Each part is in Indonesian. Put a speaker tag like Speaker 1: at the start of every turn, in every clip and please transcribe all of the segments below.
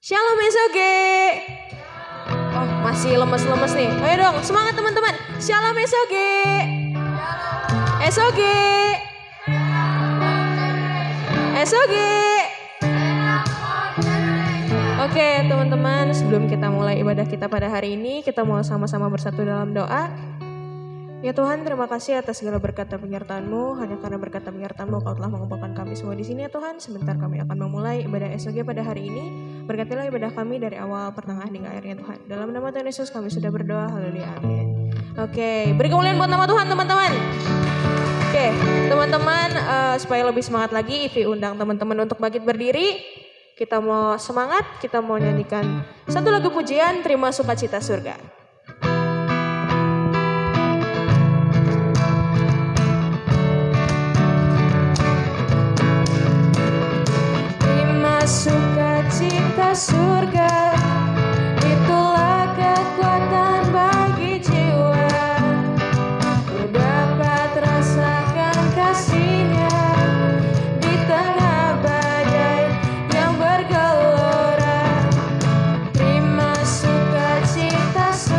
Speaker 1: Shalom SOG. Oh, masih lemes-lemes nih. Ayo dong, semangat teman-teman. Shalom SOG. SOG. SOG. Oke, teman-teman, sebelum kita mulai ibadah kita pada hari ini, kita mau sama-sama bersatu dalam doa. Ya Tuhan, terima kasih atas segala berkat dan penyertaan-Mu. Hanya karena berkat dan penyertaan-Mu Kau telah mengumpulkan kami semua di sini ya Tuhan. Sebentar kami akan memulai ibadah SOG pada hari ini. Berkatilah ibadah kami dari awal, pertengahan hingga akhirnya Tuhan. Dalam nama Tuhan Yesus kami sudah berdoa. Haleluya, amin. Oke, beri kemuliaan buat nama Tuhan teman-teman. Oke, teman-teman, supaya lebih semangat lagi, Ivi undang teman-teman untuk bangkit berdiri. Kita mau semangat, kita mau nyanyikan satu lagu pujian, Terima Sukacita Surga. Sukacita surga, itulah kekuatan bagi jiwa. Ku dapat rasakan kasih-Nya di tengah badai yang bergelora. Terima sukacita surga.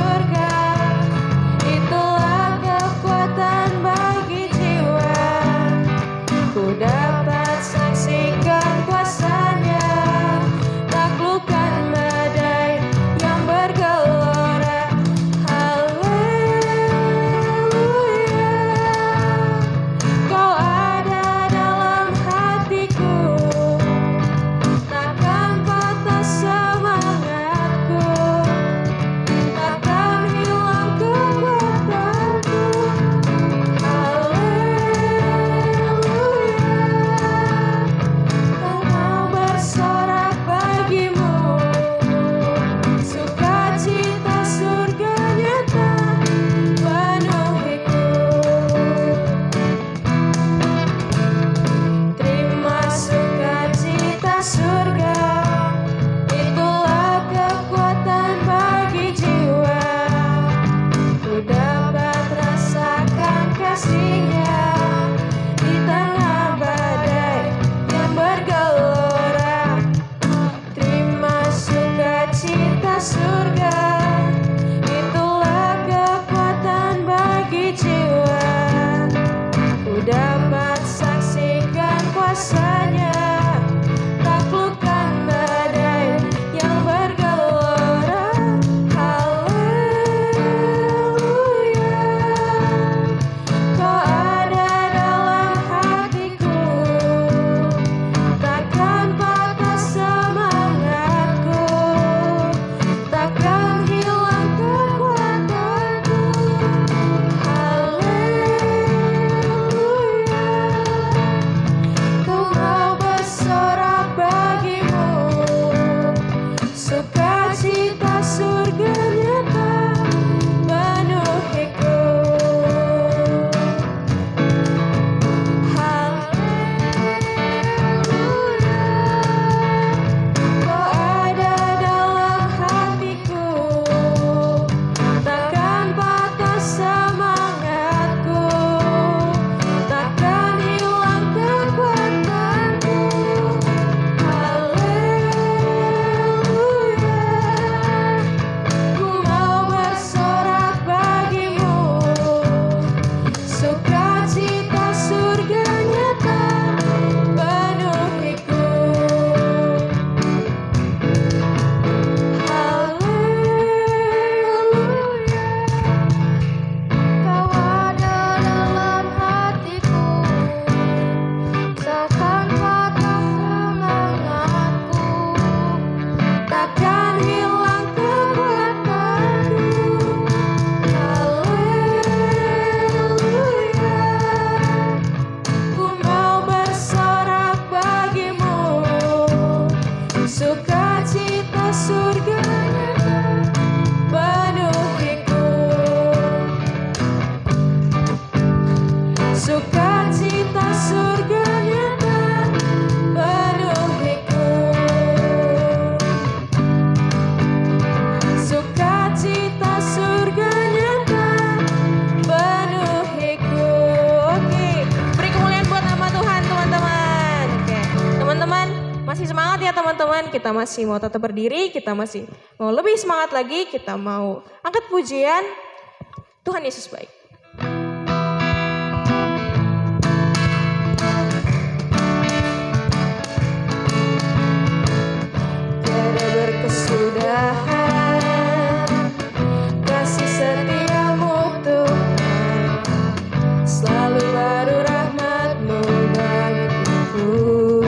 Speaker 1: Sukacita surga nyata penuhiku. Sukacita surga nyata penuhiku. Oke, beri kemuliaan buat nama Tuhan teman-teman. Oke, teman-teman masih semangat ya teman-teman. Kita masih mau tetap berdiri, kita masih mau lebih semangat lagi, kita mau angkat pujian. Tuhan Yesus baik. Tiada berkesudahan kasih setiamu Tuhan, selalu baru rahmat-Mu bagiku.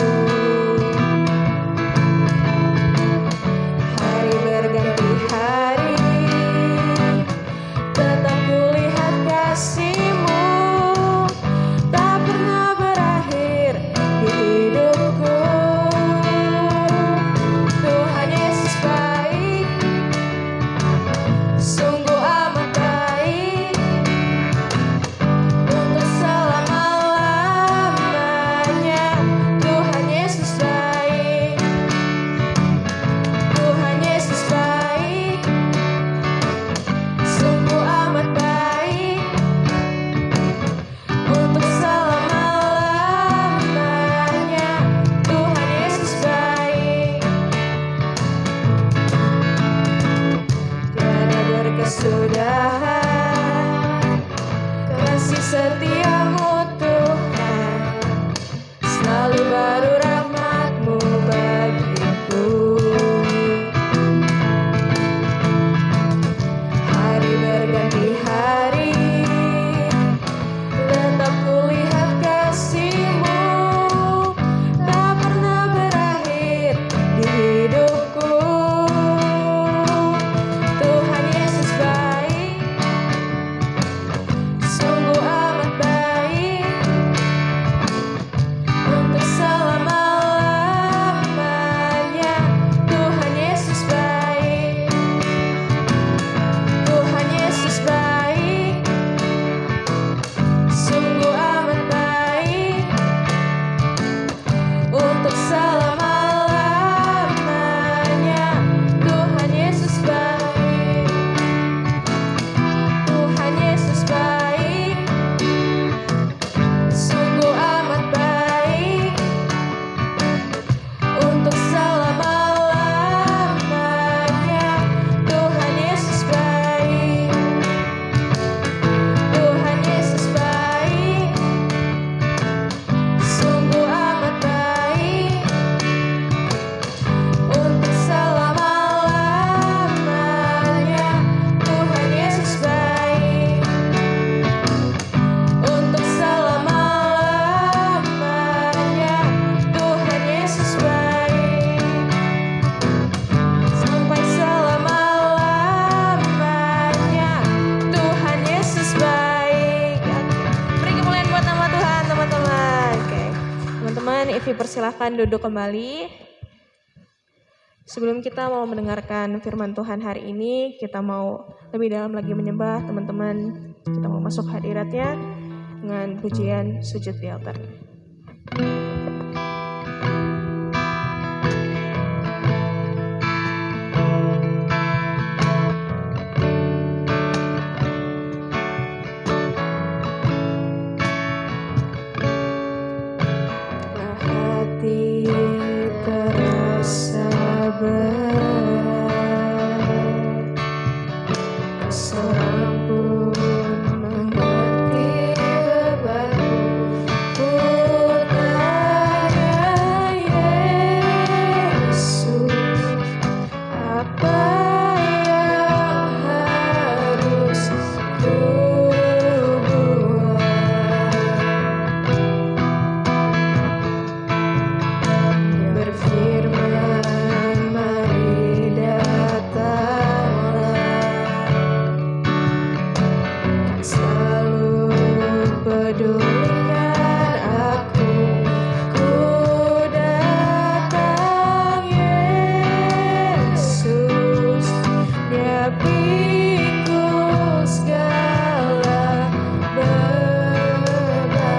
Speaker 1: Hari berganti hari, tetap kulihat kasih-Mu, tak pernah berakhir di hidupku. Tuhan Yesus baik, sungguh amat baik, untuk selama-lamanya. Tuhan Yesus baik, Tuhan Yesus baik, sungguh amat baik, untuk selama-lamanya. Tuhan Yesus baik. Tiada berkesudahan kasih setiamu Tuhan, selalu baru rahmat-Mu bagiku. Hari berganti hari, tetap kulihat kasih-Mu, tak pernah berakhir di hidupku. Tuhan Yesus baik, sungguh amat baik, untuk selama-lamanya. Tuhan Yesus baik, Tuhan Yesus baik, sungguh amat baik, untuk selama-lamanya. Tuhan Yesus baik, Tuhan Yesus baik, sungguh amat baik, untuk selama-lamanya. Tuhan Yesus baik, Tuhan Yesus baik, sungguh amat baik, untuk selama-lamanya. Tuhan Yesus baik, untuk selama-lamanya. Tuhan Yesus baik, sampai selama-lamanya. Tuhan Yesus baik. Beri kemuliaan buat nama Tuhan teman-teman. Oke, teman-teman, Ivi persilahkan duduk kembali. Sebelum kita mau mendengarkan firman Tuhan hari ini, kita mau lebih dalam lagi menyembah teman-teman. Kita mau masuk hadiratnya dengan pujian sujud di altar. Hati terasa berat, seorang pun mengerti bebanku. Ku tanya Yesus, apa yang harus ku buat? Berfirman, mari datanglah, kan selalu pedulikan aku. Ku datang Yesus, Dia pikul segala beban.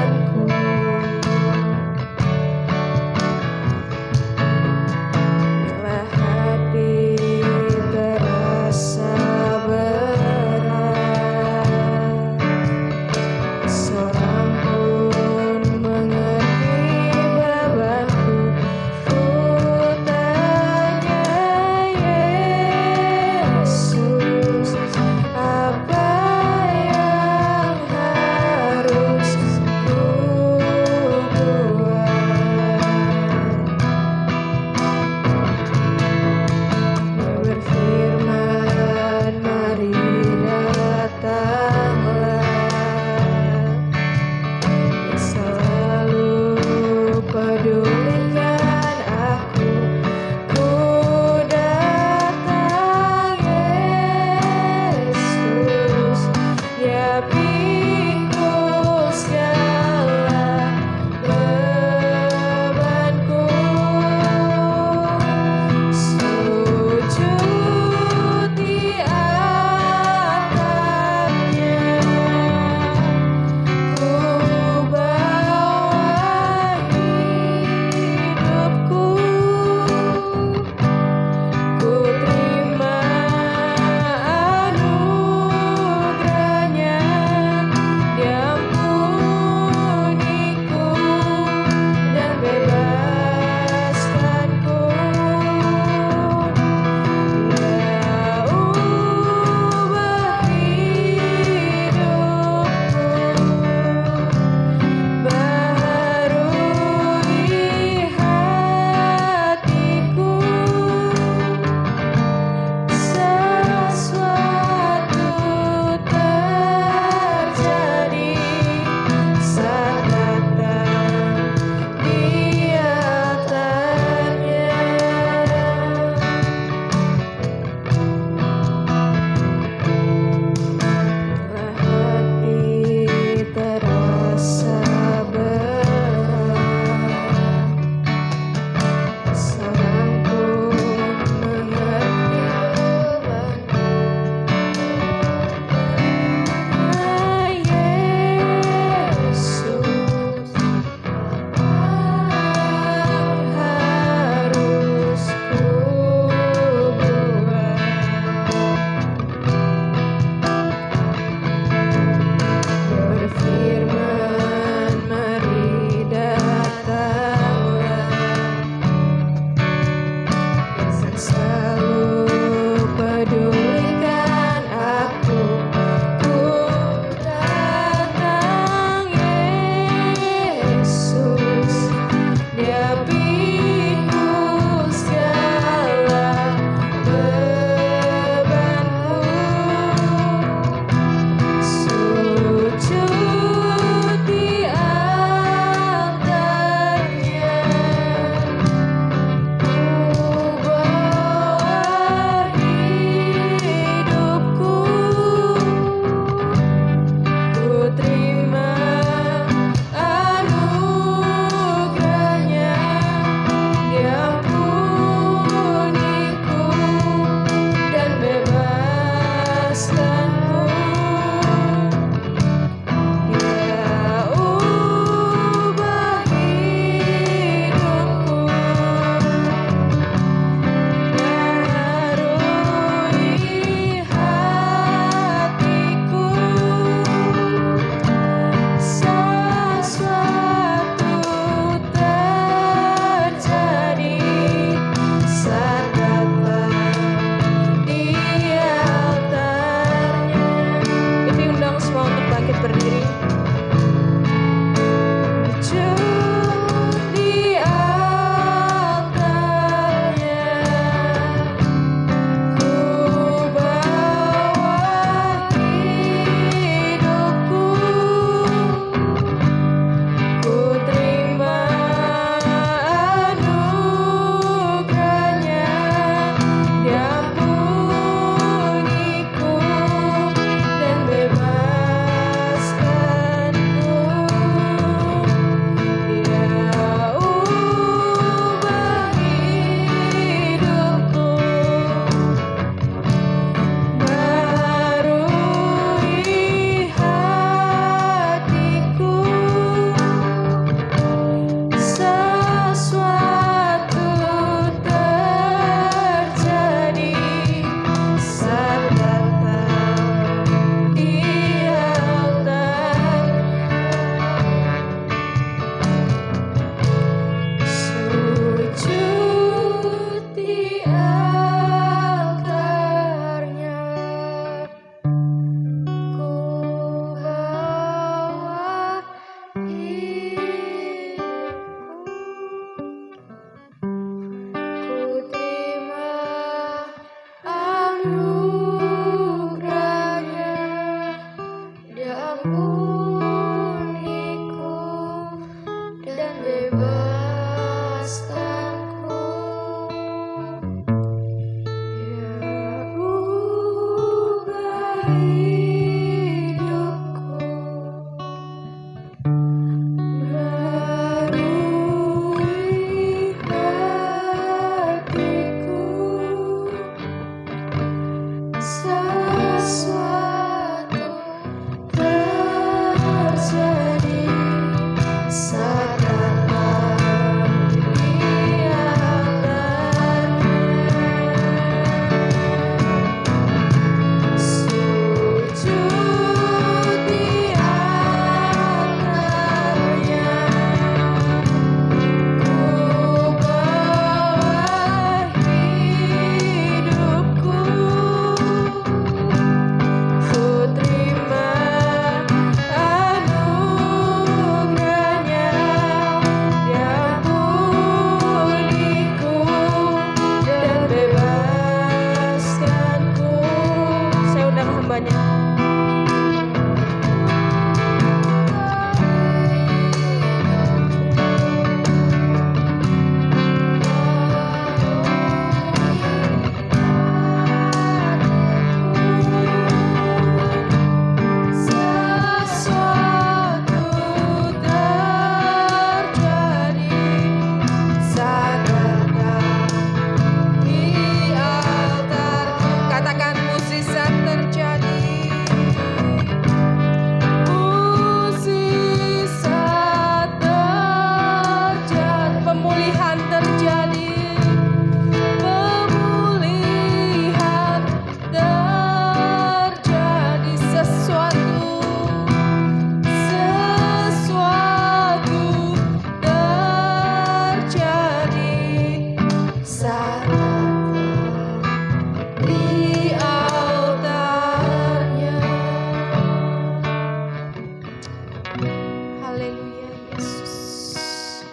Speaker 2: Haleluya Yesus.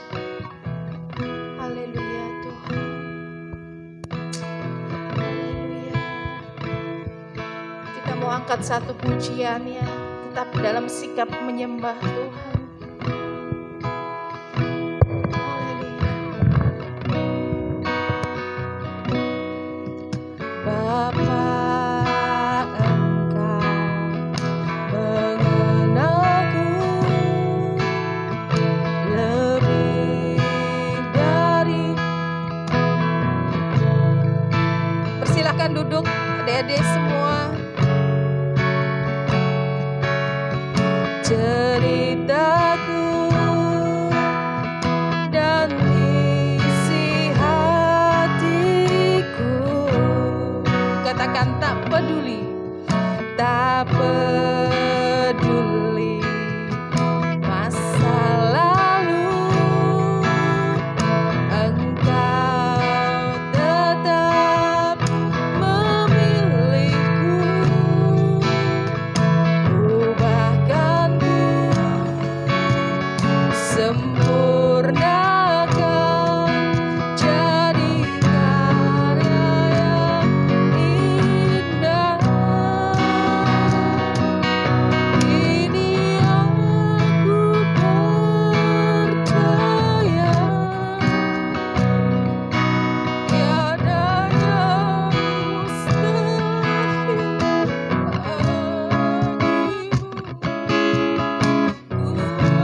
Speaker 2: Haleluya Tuhan. Haleluya. Kita mau angkat satu pujian ya, tetap dalam sikap menyembah Tuhan. Haleluya.
Speaker 1: Bapa, Engkau mengenalku lebih dari. Persilahkan duduk adik-adik semua. Ceritaku dan isi hatiku, katakan tak peduli, tak peduli masa lalu, Engkau tetap memilihku. Ubahkanku, sempurnakan jadi karya yang indah. Ini aku percaya, tiada yang mustahil bagimu.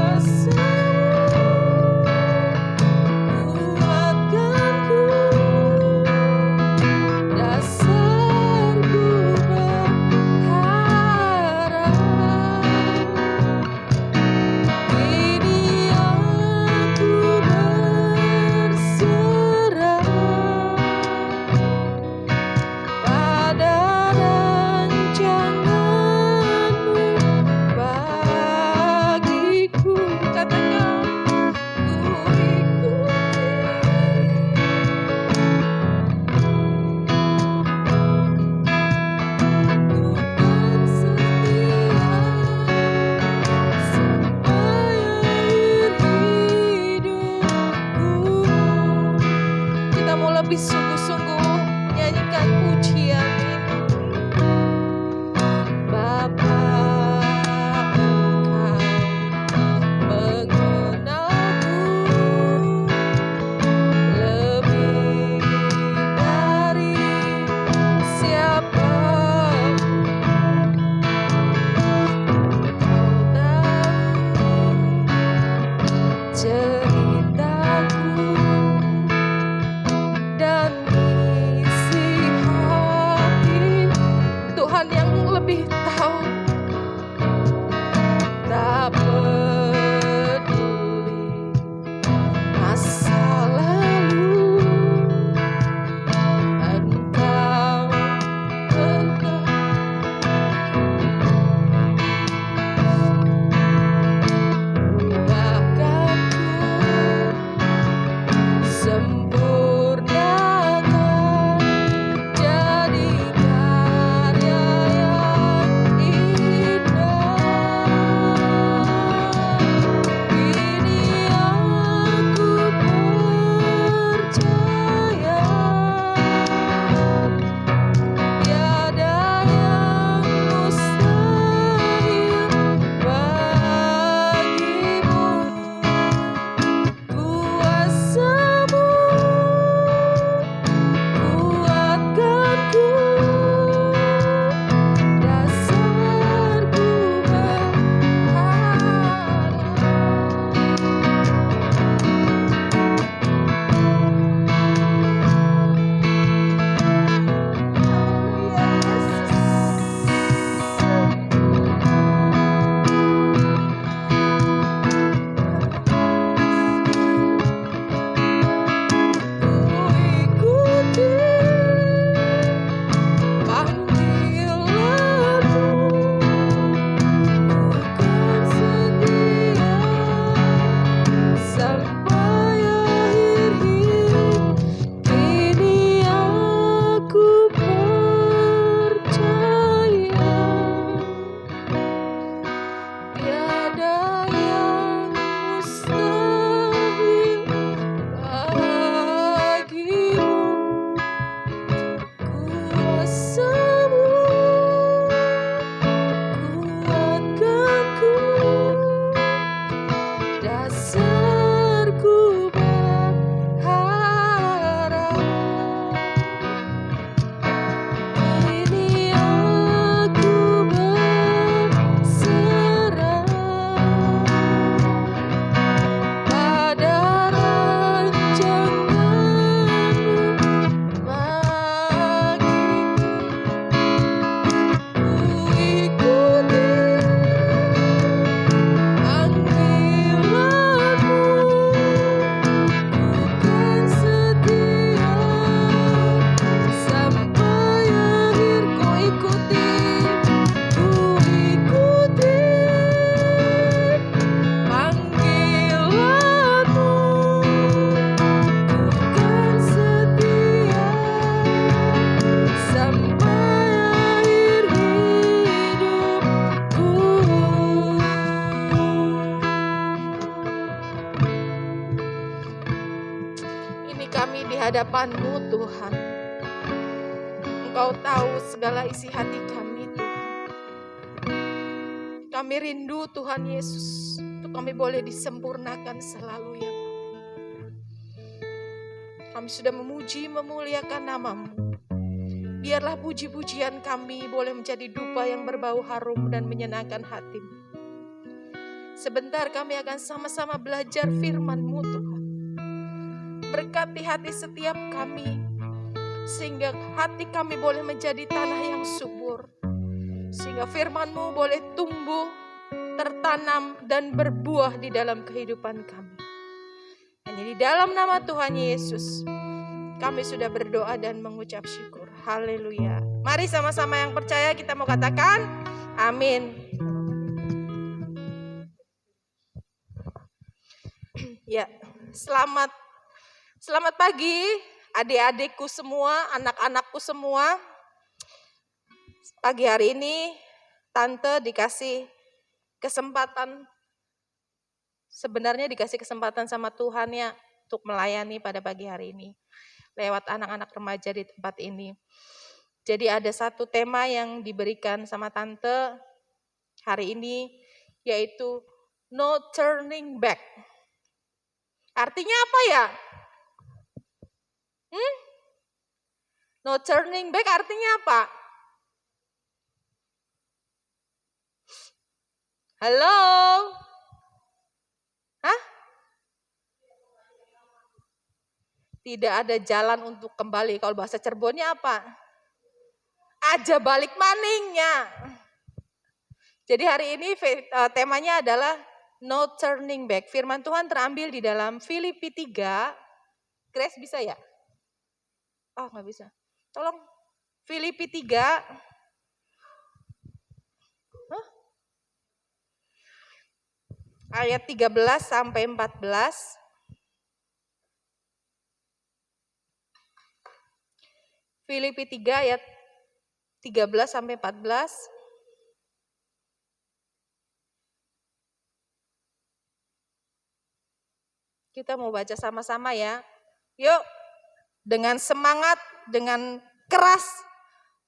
Speaker 1: Kuasamu
Speaker 2: dasarku berharap. Kini aku berserah pada rancangan-Mu bagiku. Ku ikuti panggilan-Mu, ku kan setia sampai akhir. Ku ikuti panggilan-Mu, ku kan setia sampai akhir hidupku. Ini kami di hadapan-Mu Tuhan. Engkau tahu segala isi hati kami Tuhan. Kami rindu Tuhan Yesus untuk kami boleh disempurnakan selalu ya Bapa. Kami sudah memuji memuliakan nama-Mu. Biarlah puji-pujian kami boleh menjadi dupa yang berbau harum dan menyenangkan hati-Mu. Sebentar kami akan sama-sama belajar firman-Mu Tuhan. Berkati hati setiap kami, sehingga hati kami boleh menjadi tanah yang subur. Sehingga firman-Mu boleh tumbuh, tertanam, dan berbuah di dalam kehidupan kami. Hanya di dalam nama Tuhan Yesus, kami sudah berdoa dan mengucap syukur. Haleluya. Mari sama-sama yang percaya kita mau katakan, amin. Ya, selamat pagi adik-adikku semua, anak-anakku semua. Pagi hari ini Tante dikasih kesempatan, sebenarnya dikasih kesempatan sama Tuhan ya untuk melayani pada pagi hari ini lewat anak-anak remaja di tempat ini. Jadi ada satu tema yang diberikan sama Tante hari ini, yaitu no turning back. Artinya apa ya? No turning back artinya apa? Halo? Hah? Tidak ada jalan untuk kembali. Kalau bahasa Cirebonnya apa? Aja balik maningnya. Jadi hari ini temanya adalah no turning back. Firman Tuhan terambil di dalam Filipi 3. Grace bisa ya? Oh nggak bisa. Tolong Filipi 3. Ayat 13 sampai 14. Filipi 3 ayat 13 sampai 14. Kita mau baca sama-sama ya. Yuk, dengan semangat, dengan keras.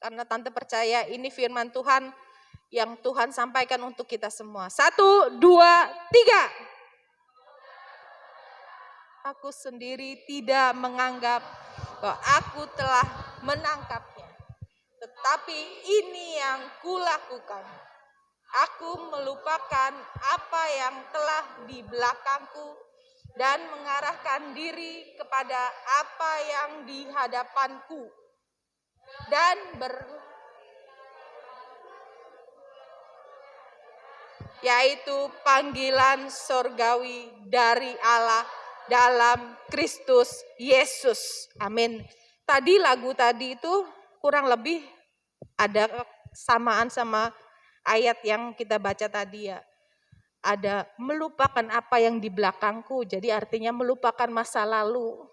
Speaker 2: Karena Tante percaya ini firman Tuhan yang Tuhan sampaikan untuk kita semua. 1, 2, 3. Aku sendiri tidak menganggap bahwa aku telah menangkapnya. Tetapi ini yang kulakukan. Aku melupakan apa yang telah di belakangku dan mengarahkan diri kepada apa yang di hadapanku. Dan yaitu panggilan sorgawi dari Allah dalam Kristus Yesus. Amin. Tadi lagu tadi itu kurang lebih ada kesamaan sama ayat yang kita baca tadi ya. Ada melupakan apa yang di belakangku, jadi artinya melupakan masa lalu.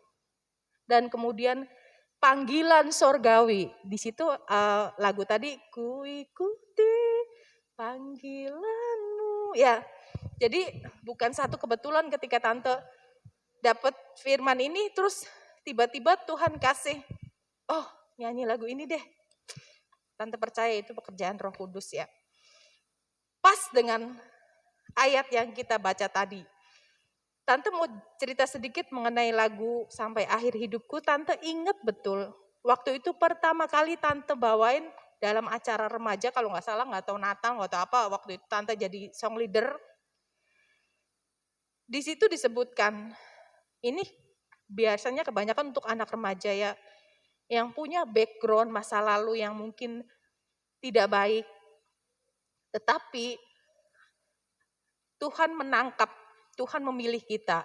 Speaker 2: Dan kemudian panggilan sorgawi. Di situ lagu tadi, ku ikuti panggilanmu. Ya, jadi bukan satu kebetulan ketika Tante dapat firman ini, terus tiba-tiba Tuhan kasih, oh nyanyi lagu ini deh. Tante percaya itu pekerjaan Roh Kudus ya. Pas dengan ayat yang kita baca tadi. Tante mau cerita sedikit mengenai lagu Sampai Akhir Hidupku. Tante ingat betul, waktu itu pertama kali Tante bawain dalam acara remaja, kalau nggak salah, nggak tahu Natal, nggak tahu apa, waktu itu Tante jadi song leader. Di situ disebutkan, ini biasanya kebanyakan untuk anak remaja ya, yang punya background masa lalu yang mungkin tidak baik. Tetapi Tuhan menangkap, Tuhan memilih kita.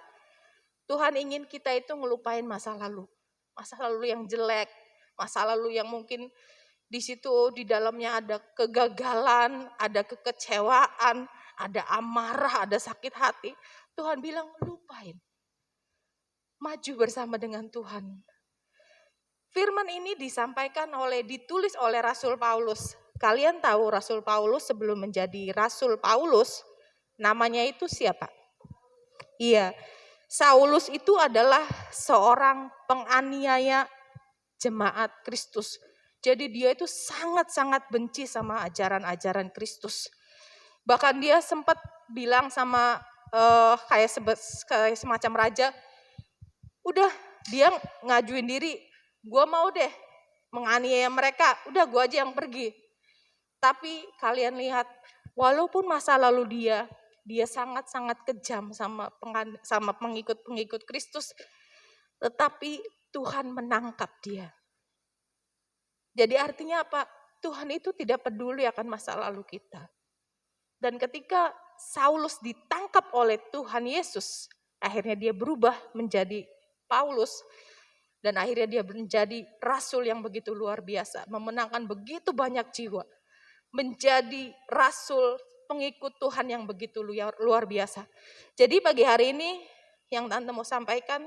Speaker 2: Tuhan ingin kita itu ngelupain masa lalu yang jelek, masa lalu yang mungkin di situ di dalamnya ada kegagalan, ada kekecewaan, ada amarah, ada sakit hati. Tuhan bilang lupain. Maju bersama dengan Tuhan. Firman ini ditulis oleh Rasul Paulus. Kalian tahu Rasul Paulus sebelum menjadi Rasul Paulus, namanya itu siapa? Iya, Saulus itu adalah seorang penganiaya jemaat Kristus. Jadi dia itu sangat-sangat benci sama ajaran-ajaran Kristus. Bahkan dia sempat bilang sama kayak semacam raja, udah dia ngajuin diri, gue mau deh menganiaya mereka, udah gue aja yang pergi. Tapi kalian lihat, walaupun masa lalu dia sangat-sangat kejam sama pengikut-pengikut Kristus, tetapi Tuhan menangkap dia. Jadi artinya apa? Tuhan itu tidak peduli akan masa lalu kita. Dan ketika Saulus ditangkap oleh Tuhan Yesus, akhirnya dia berubah menjadi Paulus, dan akhirnya dia menjadi rasul yang begitu luar biasa, memenangkan begitu banyak jiwa, menjadi rasul pengikut Tuhan yang begitu luar biasa. Jadi pagi hari ini yang Tante mau sampaikan,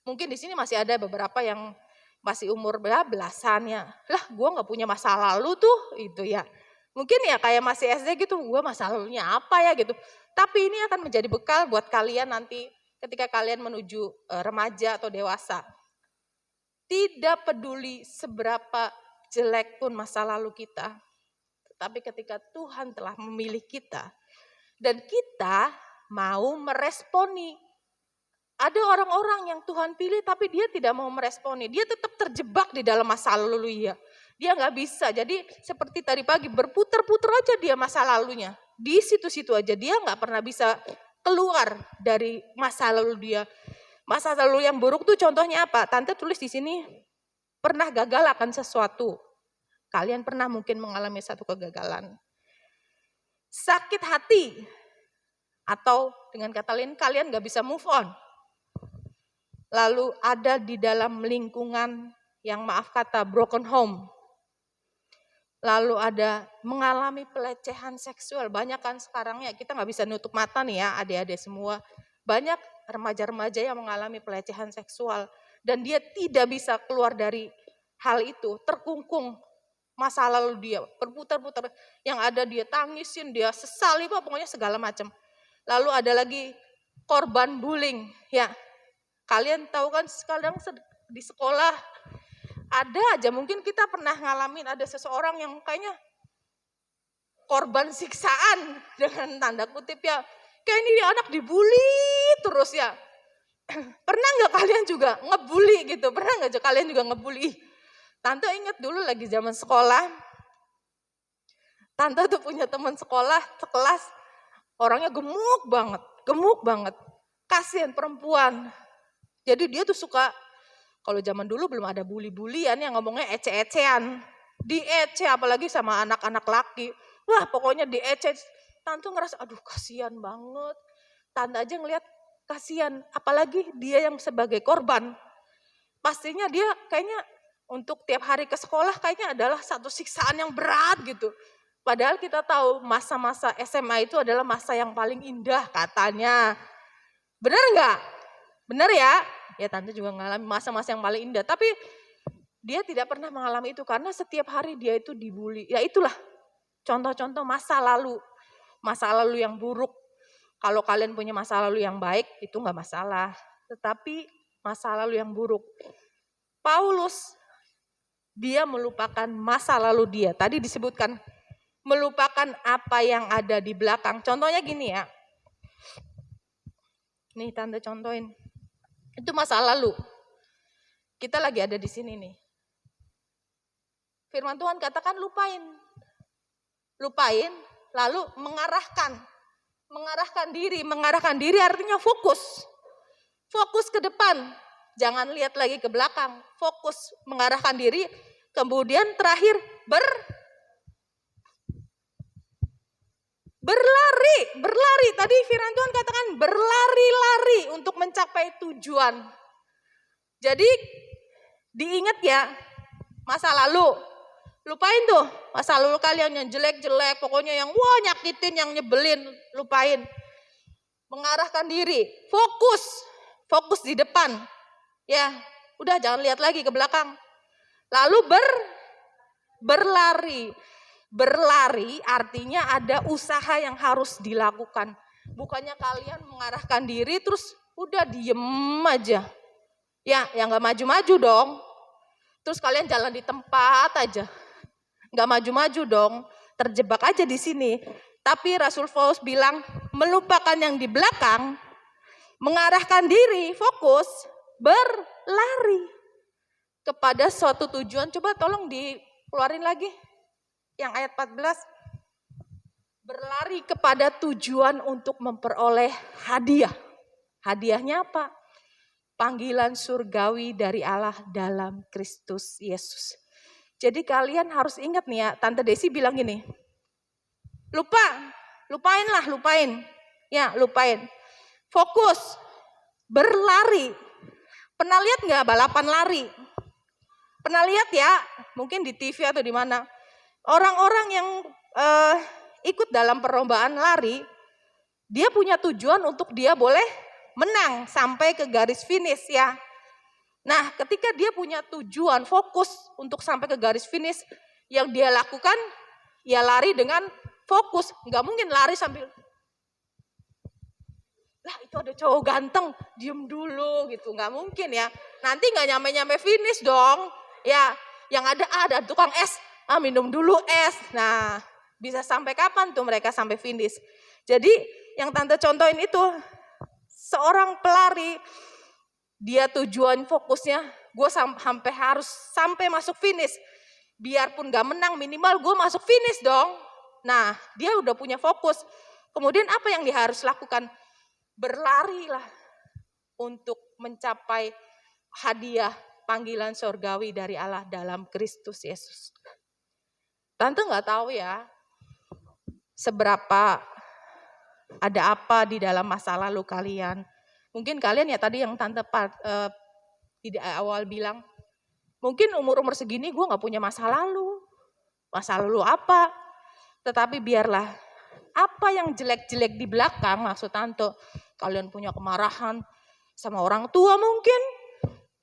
Speaker 2: mungkin di sini masih ada beberapa yang masih umur belasan ya. Lah gue gak punya masa lalu tuh itu ya. Mungkin ya kayak masih SD gitu, gue masa lalunya apa ya gitu. Tapi ini akan menjadi bekal buat kalian nanti ketika kalian menuju remaja atau dewasa. Tidak peduli seberapa jelek pun masa lalu kita. Tetapi ketika Tuhan telah memilih kita dan kita mau meresponi. Ada orang-orang yang Tuhan pilih tapi dia tidak mau meresponi. Dia tetap terjebak di dalam masa lalu dia nggak bisa. Jadi seperti tadi pagi berputar-putar aja dia masa lalunya. Di situ-situ aja dia nggak pernah bisa keluar dari masa lalu dia. Masa lalu yang buruk tuh contohnya apa? Tante tulis di sini, pernah gagal akan sesuatu. Kalian pernah mungkin mengalami satu kegagalan. Sakit hati. Atau dengan kata lain kalian gak bisa move on. Lalu ada di dalam lingkungan yang maaf kata broken home. Lalu ada mengalami pelecehan seksual. Banyak kan sekarang ya kita gak bisa nutup mata nih ya adik-adik semua. Banyak remaja-remaja yang mengalami pelecehan seksual. Dan dia tidak bisa keluar dari hal itu. Terkungkung masa lalu dia. Berputar-putar. Yang ada dia tangisin, dia sesali, pokoknya segala macam. Lalu ada lagi korban bullying. Ya, kalian tahu kan sekarang di sekolah ada aja mungkin kita pernah ngalamin ada seseorang yang kayaknya korban siksaan dengan tanda kutip ya. Kayak ini anak dibully terus ya. Pernah nggak kalian juga ngebully gitu? Pernah nggak kalian juga ngebully? Tante ingat dulu lagi zaman sekolah. Tante tuh punya teman sekolah sekelas orangnya gemuk banget. Kasihan perempuan. Jadi dia tuh suka, kalau zaman dulu belum ada bully-bullyan yang ngomongnya ece-ecean. Diece apalagi sama anak-anak laki. Wah pokoknya diece. Tante ngerasa aduh kasihan banget. Tante aja ngeliat kasihan. Apalagi dia yang sebagai korban. Pastinya dia kayaknya untuk tiap hari ke sekolah kayaknya adalah satu siksaan yang berat gitu. Padahal kita tahu masa-masa SMA itu adalah masa yang paling indah katanya. Benar nggak? Benar ya? Ya tante juga mengalami masa-masa yang paling indah. Tapi dia tidak pernah mengalami itu karena setiap hari dia itu dibully. Ya itulah contoh-contoh masa lalu. Masa lalu yang buruk. Kalau kalian punya masa lalu yang baik itu nggak masalah. Tetapi masa lalu yang buruk. Paulus dia melupakan masa lalu dia. Tadi disebutkan melupakan apa yang ada di belakang. Contohnya gini ya. Nih tante contohin. Itu masa lalu. Kita lagi ada di sini nih. Firman Tuhan katakan lupain. Lupain, lalu mengarahkan diri. Mengarahkan diri artinya fokus. Fokus ke depan. Jangan lihat lagi ke belakang. Fokus mengarahkan diri. Kemudian terakhir berlari. Tadi firman Tuhan katakan berlari-lari untuk mencapai tujuan. Jadi diingat ya masa lalu. Lupain tuh masa lalu kalian yang jelek-jelek, pokoknya yang wah nyakitin, yang nyebelin, lupain. Mengarahkan diri, fokus di depan. Ya, udah jangan lihat lagi ke belakang. Lalu berlari. Berlari artinya ada usaha yang harus dilakukan. Bukannya kalian mengarahkan diri terus udah diem aja. Ya, yang gak maju-maju dong. Terus kalian jalan di tempat aja. Gak maju-maju dong. Terjebak aja di sini. Tapi Rasul Paulus bilang melupakan yang di belakang. Mengarahkan diri, fokus, berlari kepada suatu tujuan. Coba tolong dikeluarin lagi. Yang ayat 14, berlari kepada tujuan untuk memperoleh hadiah. Hadiahnya apa? Panggilan surgawi dari Allah dalam Kristus Yesus. Jadi kalian harus ingat nih ya, Tante Desi bilang gini, lupain. Ya, lupain. Fokus, berlari. Pernah lihat nggak balapan lari? Pernah lihat ya, mungkin di TV atau di mana? Orang-orang yang ikut dalam perlombaan lari, dia punya tujuan untuk dia boleh menang sampai ke garis finish ya. Nah, ketika dia punya tujuan, fokus untuk sampai ke garis finish, yang dia lakukan ya lari dengan fokus. Nggak mungkin lari sambil, lah itu ada cowok ganteng, diem dulu gitu. Nggak mungkin ya. Nanti nggak nyampe-nyampe finish dong. Ya, yang ada tukang es. Minum dulu es. Nah, bisa sampai kapan tuh mereka sampai finish? Jadi yang Tante contohin itu seorang pelari, dia tujuan fokusnya, gue harus sampai masuk finish. Biarpun gak menang, minimal gue masuk finish dong. Nah, dia udah punya fokus. Kemudian apa yang dia harus lakukan? Berlarilah untuk mencapai hadiah panggilan surgawi dari Allah dalam Kristus Yesus. Tante gak tahu ya, seberapa ada apa di dalam masa lalu kalian. Mungkin kalian ya tadi yang Tante di awal bilang, mungkin umur-umur segini gue gak punya masa lalu. Masa lalu apa? Tetapi biarlah apa yang jelek-jelek di belakang, maksud Tante, kalian punya kemarahan sama orang tua mungkin,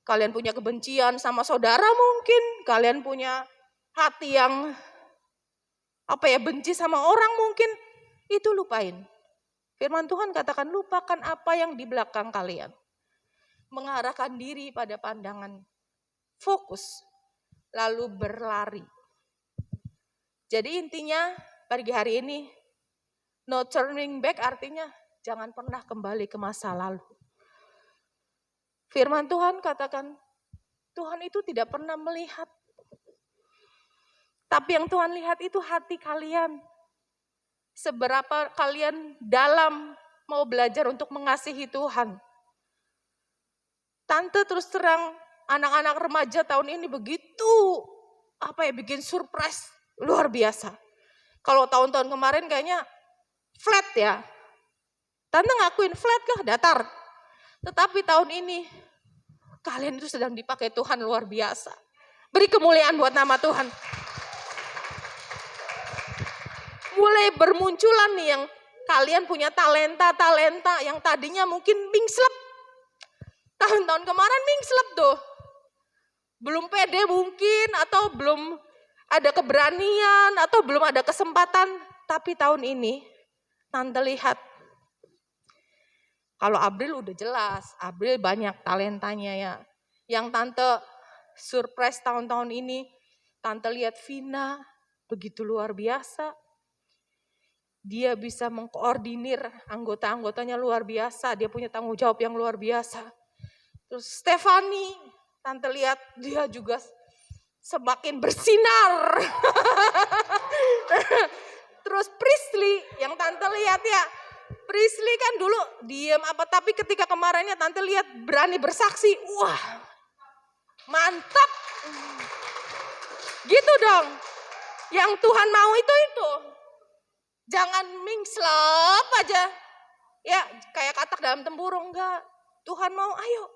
Speaker 2: kalian punya kebencian sama saudara mungkin, kalian punya hati yang benci sama orang mungkin, itu lupain. Firman Tuhan katakan lupakan apa yang di belakang kalian. Mengarahkan diri pada pandangan, fokus, lalu berlari. Jadi intinya pagi hari ini, no turning back artinya jangan pernah kembali ke masa lalu. Firman Tuhan katakan, Tuhan itu tidak pernah melihat. Tapi yang Tuhan lihat itu hati kalian. Seberapa kalian dalam mau belajar untuk mengasihi Tuhan. Tante terus terang, anak-anak remaja tahun ini begitu, bikin surprise luar biasa. Kalau tahun-tahun kemarin kayaknya flat ya. Tante ngakuin flat lah, datar. Tetapi tahun ini, kalian itu sedang dipakai Tuhan luar biasa. Beri kemuliaan buat nama Tuhan. Mulai bermunculan nih yang kalian punya talenta yang tadinya mungkin mingslep. Tahun-tahun kemarin mingslep tuh. Belum pede mungkin, atau belum ada keberanian, atau belum ada kesempatan. Tapi tahun ini, Tante lihat. Kalau April udah jelas, April banyak talentanya ya. Yang Tante surprise tahun-tahun ini, Tante lihat Vina, begitu luar biasa. Dia bisa mengkoordinir anggota-anggotanya luar biasa. Dia punya tanggung jawab yang luar biasa. Terus Stefani, tante lihat dia juga semakin bersinar. Terus Priestley yang tante lihat ya, Priestley kan dulu diem tapi ketika kemarinnya tante lihat berani bersaksi, wah mantap. Gitu dong, yang Tuhan mau itu. Jangan mingslep aja, ya kayak katak dalam tempurung, enggak. Tuhan mau ayo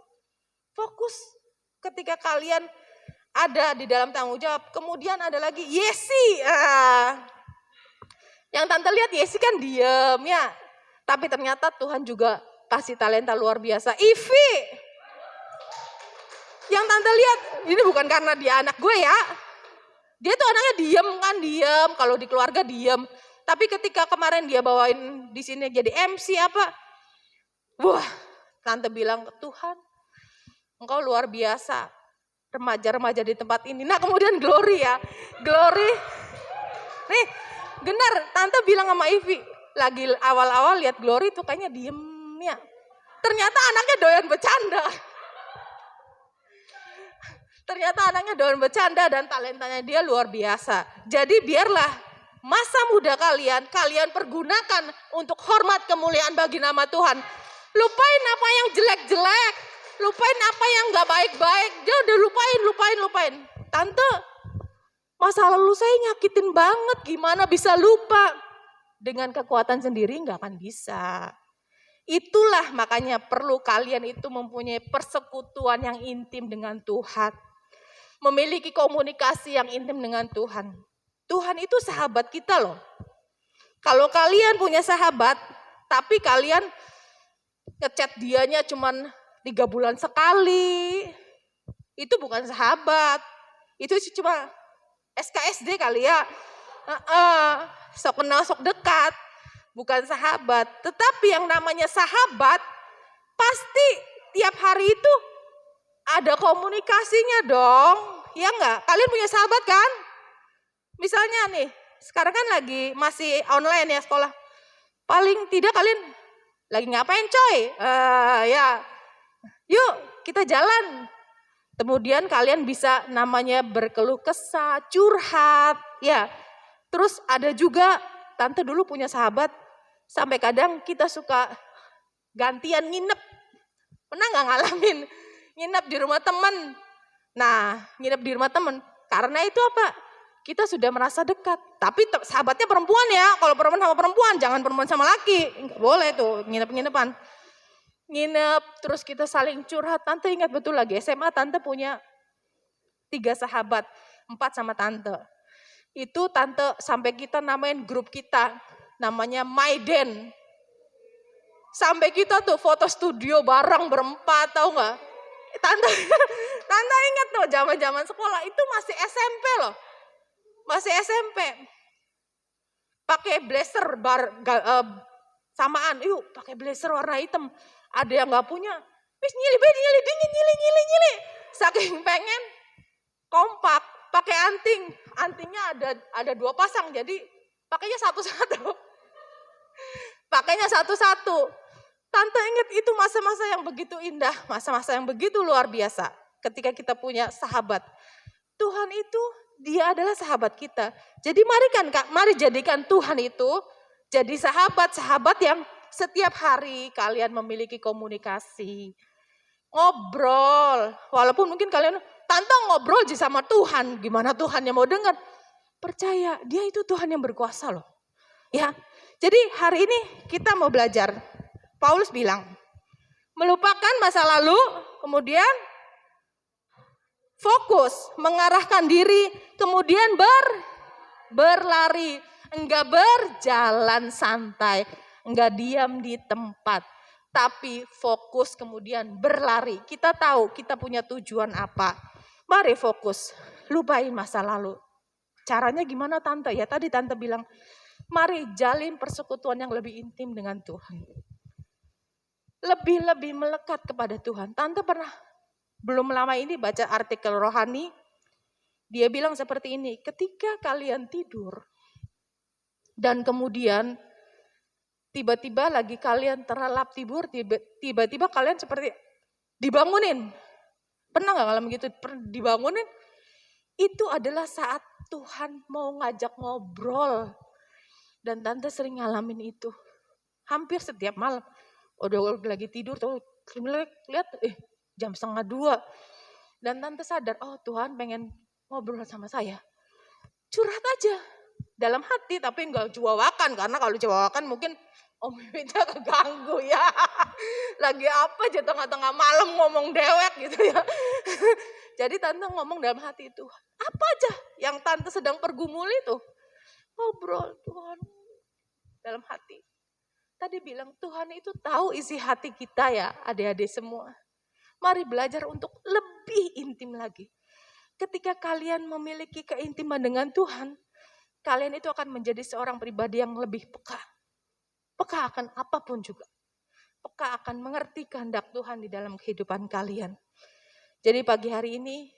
Speaker 2: fokus ketika kalian ada di dalam tanggung jawab. Kemudian ada lagi Yesi. Yang tante lihat Yesi kan diem ya. Tapi ternyata Tuhan juga kasih talenta luar biasa. Ivi. Yang tante lihat, ini bukan karena dia anak gue ya. Dia tuh anaknya diem. Kalau di keluarga diem. Tapi ketika kemarin dia bawain di sini jadi MC apa. Wah, tante bilang ke Tuhan, Engkau luar biasa. Remaja-remaja di tempat ini. Nah kemudian Glory ya. Glory. Nih benar tante bilang sama Ivi. Lagi awal-awal lihat Glory tuh kayaknya diem ya. Ternyata anaknya doyan bercanda. Dan talentanya dia luar biasa. Jadi biarlah masa muda kalian pergunakan untuk hormat kemuliaan bagi nama Tuhan. Lupain apa yang jelek-jelek. Lupain apa yang gak baik-baik. Dia udah lupain. Tante, masa lalu saya nyakitin banget. Gimana bisa lupa? Dengan kekuatan sendiri gak akan bisa. Itulah makanya perlu kalian itu mempunyai persekutuan yang intim dengan Tuhan. Memiliki komunikasi yang intim dengan Tuhan. Tuhan itu sahabat kita loh. Kalau kalian punya sahabat, tapi kalian ngechat dianya cuman 3 bulan sekali, itu bukan sahabat. Itu cuma SKSD kali ya. Sok kenal sok dekat, bukan sahabat. Tetapi yang namanya sahabat, pasti tiap hari itu ada komunikasinya dong. Ya enggak? Kalian punya sahabat kan? Misalnya nih, sekarang kan lagi masih online ya sekolah. Paling tidak kalian lagi ngapain coy? Ya, yuk kita jalan. Kemudian kalian bisa namanya berkeluh kesah, curhat. Ya, terus ada juga, tante dulu punya sahabat. Sampai kadang kita suka gantian nginep. Pernah gak ngalamin? Nginep di rumah teman. Nah, nginep di rumah teman. Karena itu apa? Kita sudah merasa dekat. Tapi sahabatnya perempuan ya. Kalau perempuan sama perempuan, jangan perempuan sama laki. Enggak boleh tuh nginep-nginepan. Nginep, terus kita saling curhat. Tante ingat betul lagi, SMA tante punya 3 sahabat. 4 sama tante. Itu tante sampai kita namain grup kita. Namanya Maiden. Sampai kita tuh foto studio bareng berempat, tahu nggak? Tante ingat tuh zaman-zaman sekolah itu masih SMP loh. Masih SMP. Pakai blazer samaan. Yuk pakai blazer warna hitam. Ada yang nggak punya. Wis nyili. Saking pengen kompak. Pakai anting. Antingnya ada 2 pasang. Jadi pakainya satu-satu. Tante ingat itu masa-masa yang begitu indah. Masa-masa yang begitu luar biasa. Ketika kita punya sahabat. Tuhan itu dia adalah sahabat kita. Jadi mari jadikan Tuhan itu jadi sahabat yang setiap hari kalian memiliki komunikasi. Ngobrol. Walaupun mungkin kalian, tante ngobrol aja sama Tuhan. Gimana Tuhan yang mau dengar? Percaya, dia itu Tuhan yang berkuasa loh. Ya, jadi hari ini kita mau belajar. Paulus bilang, melupakan masa lalu, kemudian fokus, mengarahkan diri, kemudian berlari. Enggak berjalan santai, enggak diam di tempat. Tapi fokus kemudian berlari. Kita tahu kita punya tujuan apa. Mari fokus, lupain masa lalu. Caranya gimana tante? Ya tadi tante bilang, mari jalin persekutuan yang lebih intim dengan Tuhan. Lebih melekat kepada Tuhan. Tante pernah belum lama ini baca artikel rohani, dia bilang seperti ini, ketika kalian tidur dan kemudian tiba-tiba lagi kalian terlelap tidur, tiba-tiba kalian seperti dibangunin. Pernah gak ngalamin gitu? Dibangunin, itu adalah saat Tuhan mau ngajak ngobrol. Dan tante sering ngalamin itu. Hampir setiap malam. Udah lagi tidur, tuh lihat jam 1:30. Dan tante sadar, oh Tuhan pengen ngobrol sama saya. Curhat aja dalam hati, tapi enggak juawakan. Karena kalau juawakan mungkin Om Mimita keganggu ya. Lagi apa aja tengah-tengah malam ngomong dewek gitu ya. Jadi tante ngomong dalam hati itu. Apa aja yang tante sedang pergumul itu. Ngobrol Tuhan dalam hati. Tadi bilang Tuhan itu tahu isi hati kita ya adik-adik semua. Mari belajar untuk lebih intim lagi. Ketika kalian memiliki keintiman dengan Tuhan, kalian itu akan menjadi seorang pribadi yang lebih peka. Peka akan apapun juga. Peka akan mengerti kehendak Tuhan di dalam kehidupan kalian. Jadi pagi hari ini,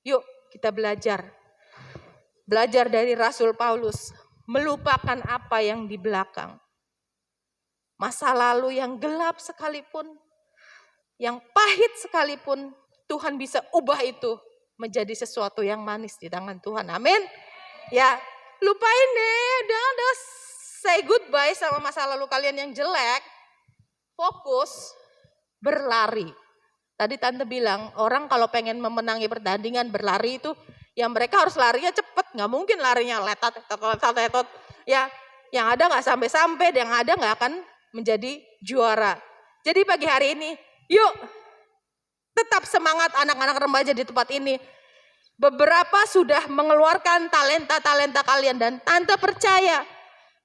Speaker 2: yuk kita belajar. Belajar dari Rasul Paulus. Melupakan apa yang di belakang. Masa lalu yang gelap sekalipun, yang pahit sekalipun, Tuhan bisa ubah itu menjadi sesuatu yang manis di tangan Tuhan. Amin. Ya, lupain deh, udah say goodbye sama masa lalu kalian yang jelek. Fokus berlari. Tadi tante bilang, orang kalau pengen memenangi pertandingan berlari itu, ya mereka harus larinya cepet, nggak mungkin larinya letot. Ya, yang ada nggak sampai-sampai, yang ada nggak akan menjadi juara. Jadi pagi hari ini, yuk tetap semangat anak-anak remaja di tempat ini. Beberapa sudah mengeluarkan talenta-talenta kalian dan tante percaya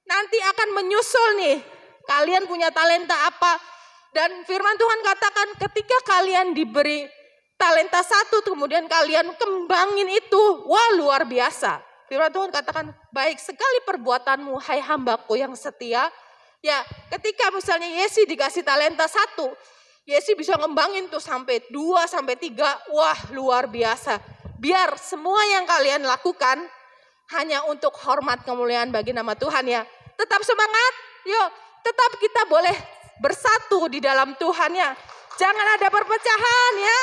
Speaker 2: nanti akan menyusul nih. Kalian punya talenta apa? Dan firman Tuhan katakan ketika kalian diberi talenta satu kemudian kalian kembangin itu, wah luar biasa. Firman Tuhan katakan baik sekali perbuatanmu hai hambaku yang setia. Ya, ketika misalnya Yesi dikasih talenta 1, Yesi bisa ngembangin tuh sampai 2, sampai 3, wah luar biasa. Biar semua yang kalian lakukan hanya untuk hormat kemuliaan bagi nama Tuhan ya. Tetap semangat, yuk tetap kita boleh bersatu di dalam Tuhan ya. Jangan ada perpecahan ya.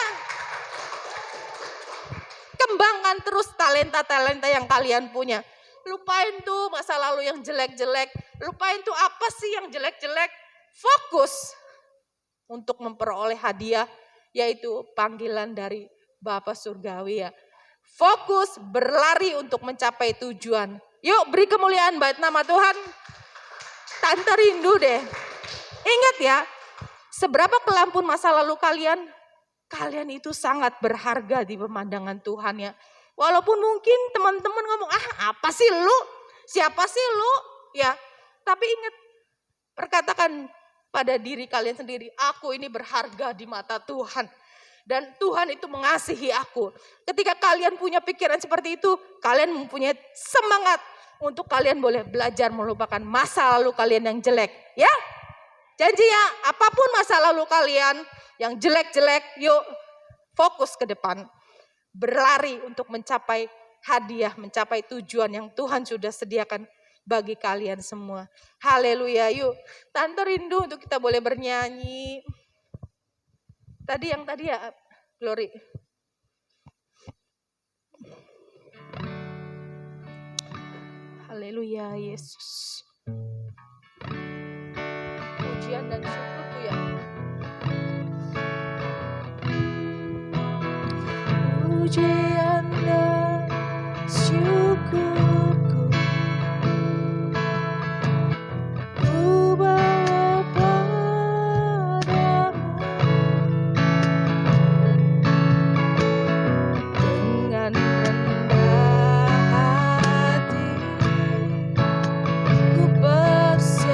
Speaker 2: Kembangkan terus talenta-talenta yang kalian punya. Lupain tuh masa lalu yang jelek-jelek. Lupain tuh apa sih yang jelek-jelek. Fokus untuk memperoleh hadiah. Yaitu panggilan dari Bapa Surgawi ya. Fokus berlari untuk mencapai tujuan. Yuk beri kemuliaan bait nama Tuhan. Tante rindu deh. Ingat ya. Seberapa kelampun masa lalu kalian. Kalian itu sangat berharga di pemandangan Tuhan ya. Walaupun mungkin teman-teman ngomong, apa sih lu? Siapa sih lu? Ya, tapi ingat, perkatakan pada diri kalian sendiri, aku ini berharga di mata Tuhan. Dan Tuhan itu mengasihi aku. Ketika kalian punya pikiran seperti itu, kalian mempunyai semangat untuk kalian boleh belajar melupakan masa lalu kalian yang jelek. Ya, janji ya, apapun masa lalu kalian yang jelek-jelek, yuk fokus ke depan. Berlari untuk mencapai hadiah, mencapai tujuan yang Tuhan sudah sediakan bagi kalian semua. Haleluya, yuk. Tante rindu untuk kita boleh bernyanyi. Tadi ya, Glory. Haleluya, Yesus. Pujian dan syukurku ya. Pujian dan syukurku ku bawa padamu dengan rendah hati ku persembahkan.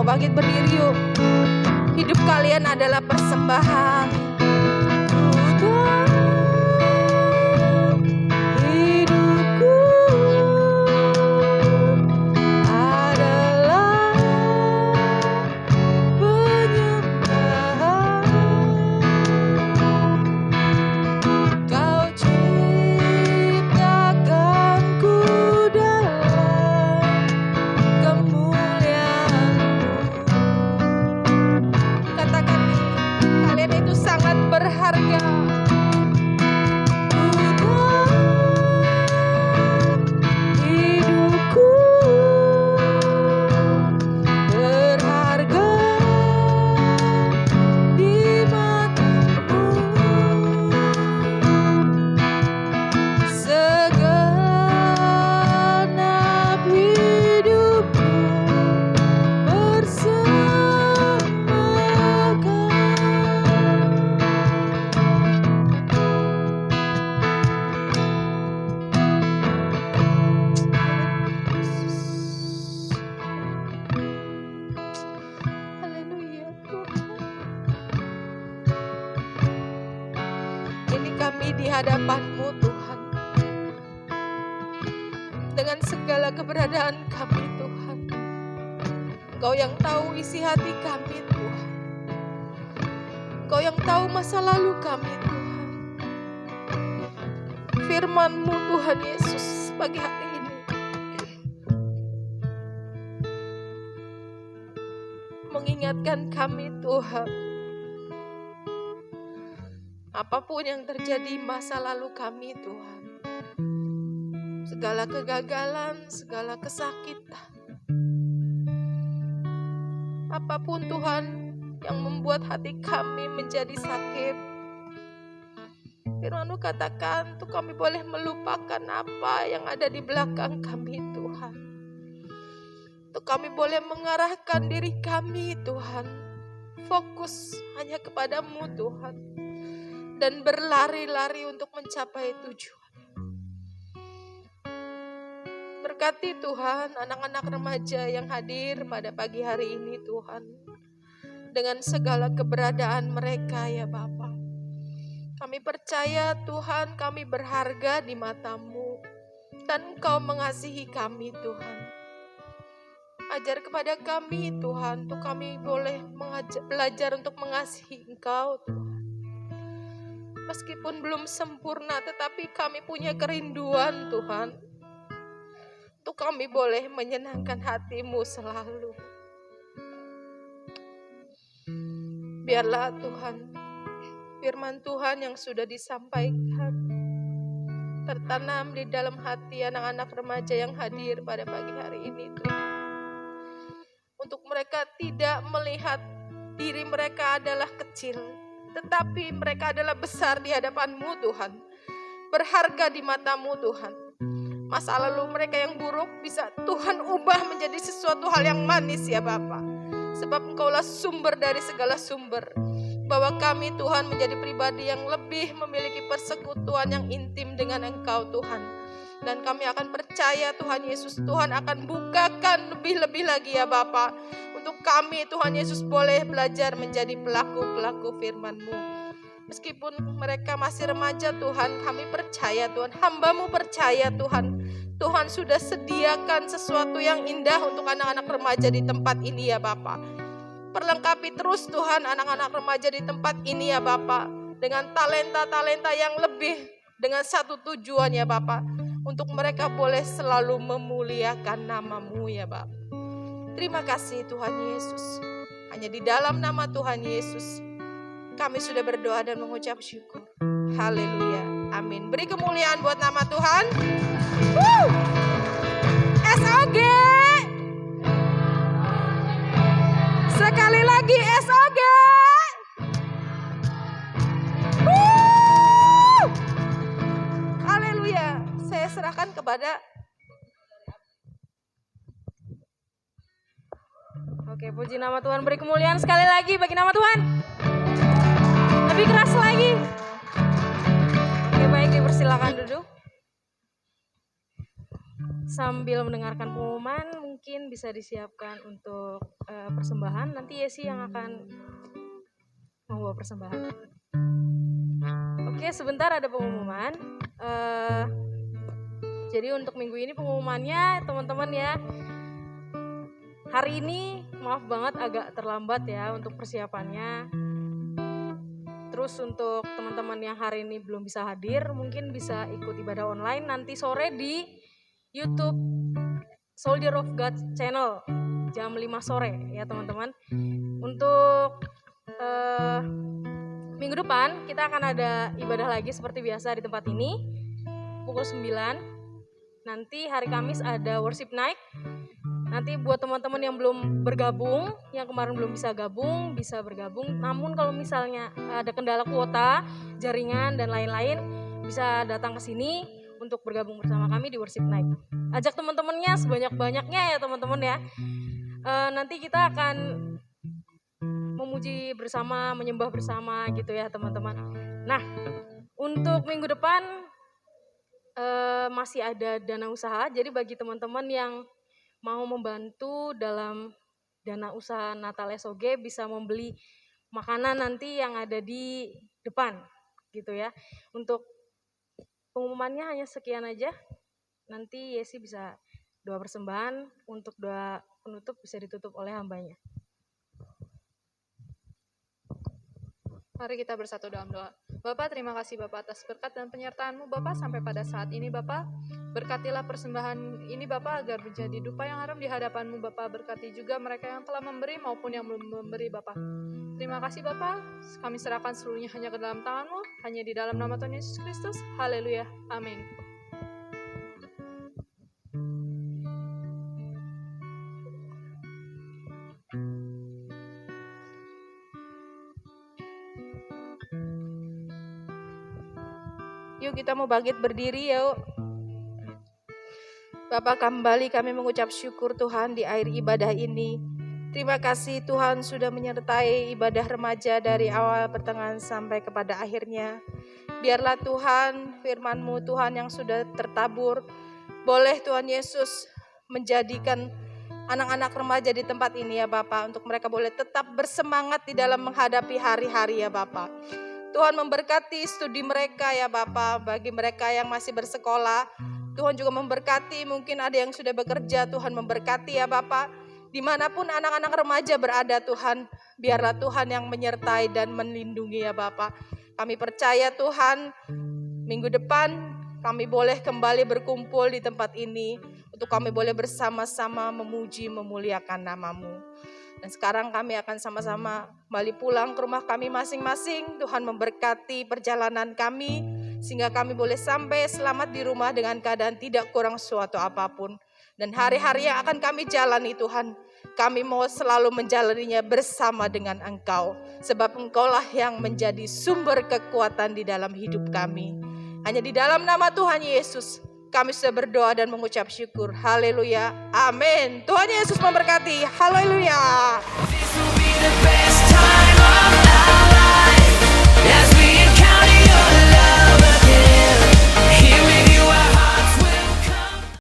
Speaker 2: bangkit berdiri yuk. Hidup kalian adalah persembahan. Hidupku adalah penyembahan. Kau ciptakanku dalam kemuliaan-Mu. Katakan ini, kalian itu sangat berharga. Hidupku berharga di mata-Mu. Segenap hidupku Haleluya Tuhan. Ini kami di hadapan-Mu Tuhan. Dengan segala keberadaan kami Tuhan. Engkau yang tahu isi hati kami Tuhan. Engkau yang tahu masa lalu kami Tuhan. Firman-Mu Tuhan Yesus pagi hari ini mengingatkan kami Tuhan, apapun yang terjadi masa lalu kami Tuhan, segala kegagalan, segala kesakitan, apapun Tuhan yang membuat hati kami menjadi sakit, Firman-Mu katakan tuh kami boleh melupakan apa yang ada di belakang kami Tuhan. Tuh kami boleh mengarahkan diri kami Tuhan, fokus hanya kepada-Mu Tuhan, dan berlari-lari untuk mencapai tujuan. Berkati Tuhan anak-anak remaja yang hadir pada pagi hari ini Tuhan, dengan segala keberadaan mereka ya Bapa. Kami percaya Tuhan kami berharga di mata-Mu, dan Engkau mengasihi kami Tuhan. Ajar kepada kami Tuhan, untuk kami boleh belajar untuk mengasihi Engkau Tuhan. Meskipun belum sempurna, tetapi kami punya kerinduan Tuhan, untuk kami boleh menyenangkan hati-Mu selalu. Biarlah Tuhan, firman Tuhan yang sudah disampaikan tertanam di dalam hati anak-anak remaja yang hadir pada pagi hari ini Tuhan. Untuk mereka tidak melihat diri mereka adalah kecil, tetapi mereka adalah besar di hadapan-Mu Tuhan. Berharga di mata-Mu Tuhan. Masa lalu mereka yang buruk bisa Tuhan ubah menjadi sesuatu hal yang manis ya Bapa. Sebab Engkaulah sumber dari segala sumber. Bahwa kami Tuhan menjadi pribadi yang lebih memiliki persekutuan yang intim dengan Engkau Tuhan. Dan kami akan percaya Tuhan Yesus, Tuhan akan bukakan lebih-lebih lagi ya Bapa. Untuk kami Tuhan Yesus boleh belajar menjadi pelaku-pelaku firman-Mu. Meskipun mereka masih remaja Tuhan, kami percaya Tuhan, hamba-Mu percaya Tuhan. Tuhan sudah sediakan sesuatu yang indah untuk anak-anak remaja di tempat ini ya Bapa. Perlengkapi terus Tuhan anak-anak remaja di tempat ini ya Bapa. Dengan talenta-talenta yang lebih, dengan satu tujuan ya Bapa. Untuk mereka boleh selalu memuliakan nama-Mu ya Bapa. Terima kasih Tuhan Yesus. Hanya di dalam nama Tuhan Yesus kami sudah berdoa dan mengucap syukur. Haleluya. Amin. Beri kemuliaan buat nama Tuhan. SOG. Sekali lagi SOG. Haleluya. Saya serahkan kepada
Speaker 1: Oke, puji nama Tuhan, beri kemuliaan sekali lagi bagi nama Tuhan. Lebih keras lagi. Oke, baik, dipersilakan duduk. sambil mendengarkan pengumuman mungkin bisa disiapkan untuk persembahan. Nanti Yesi yang akan membawa persembahan. Oke, sebentar ada pengumuman. Jadi untuk minggu ini pengumumannya teman-teman ya. Hari ini maaf banget agak terlambat ya untuk persiapannya. Terus untuk teman-teman yang hari ini belum bisa hadir, mungkin bisa ikut ibadah online nanti sore di YouTube Soldier of God Channel jam 5 sore ya teman-teman. Untuk minggu depan kita akan ada ibadah lagi seperti biasa di tempat ini pukul 9. Nanti hari Kamis ada worship night. Nanti buat teman-teman yang belum bergabung, yang kemarin belum bisa gabung, bisa bergabung. Namun kalau misalnya ada kendala kuota, jaringan dan lain-lain, bisa datang ke sini untuk bergabung bersama kami di worship night. Ajak teman-temannya sebanyak-banyaknya ya teman-teman ya. Nanti kita akan memuji bersama, menyembah bersama gitu ya teman-teman. Nah, untuk minggu depan masih ada dana usaha. Jadi bagi teman-teman yang mau membantu dalam dana usaha Natal SOG bisa membeli makanan nanti yang ada di depan gitu ya. Untuk pengumumannya hanya sekian aja. Nanti Yesi bisa doa persembahan, untuk doa penutup bisa ditutup oleh hambanya.
Speaker 3: Mari kita bersatu dalam doa. Bapak, terima kasih Bapak atas berkat dan penyertaan-Mu Bapak sampai pada saat ini Bapak. Berkatilah persembahan ini Bapak agar menjadi dupa yang harum di hadapan-Mu Bapak. Berkati juga mereka yang telah memberi maupun yang belum memberi Bapak. Terima kasih Bapak. Kami serahkan seluruhnya hanya ke dalam tangan-Mu, hanya di dalam nama Tuhan Yesus Kristus. Haleluya. Amin.
Speaker 2: Yuk kita mau bangkit berdiri yuk. Bapak, kembali kami mengucap syukur Tuhan di akhir ibadah ini. Terima kasih Tuhan sudah menyertai ibadah remaja dari awal pertengahan sampai kepada akhirnya. Biarlah Tuhan firman-Mu Tuhan yang sudah tertabur, boleh Tuhan Yesus menjadikan anak-anak remaja di tempat ini ya Bapak, untuk mereka boleh tetap bersemangat di dalam menghadapi hari-hari ya Bapak. Tuhan memberkati studi mereka ya Bapak, bagi mereka yang masih bersekolah, Tuhan juga memberkati, mungkin ada yang sudah bekerja, Tuhan memberkati ya Bapak. Dimanapun anak-anak remaja berada Tuhan, biarlah Tuhan yang menyertai dan melindungi ya Bapak. Kami percaya Tuhan, minggu depan kami boleh kembali berkumpul di tempat ini, untuk kami boleh bersama-sama memuji, memuliakan nama-Mu. Dan sekarang kami akan sama-sama kembali pulang ke rumah kami masing-masing. Tuhan memberkati perjalanan kami, sehingga kami boleh sampai selamat di rumah dengan keadaan tidak kurang suatu apapun. Dan hari-hari yang akan kami jalani Tuhan, kami mau selalu menjalaninya bersama dengan Engkau. Sebab Engkaulah yang menjadi sumber kekuatan di dalam hidup kami. Hanya di dalam nama Tuhan Yesus kami sudah berdoa dan mengucap syukur. Haleluya. Amin. Tuhan Yesus memberkati. Haleluya.
Speaker 4: This will be the best time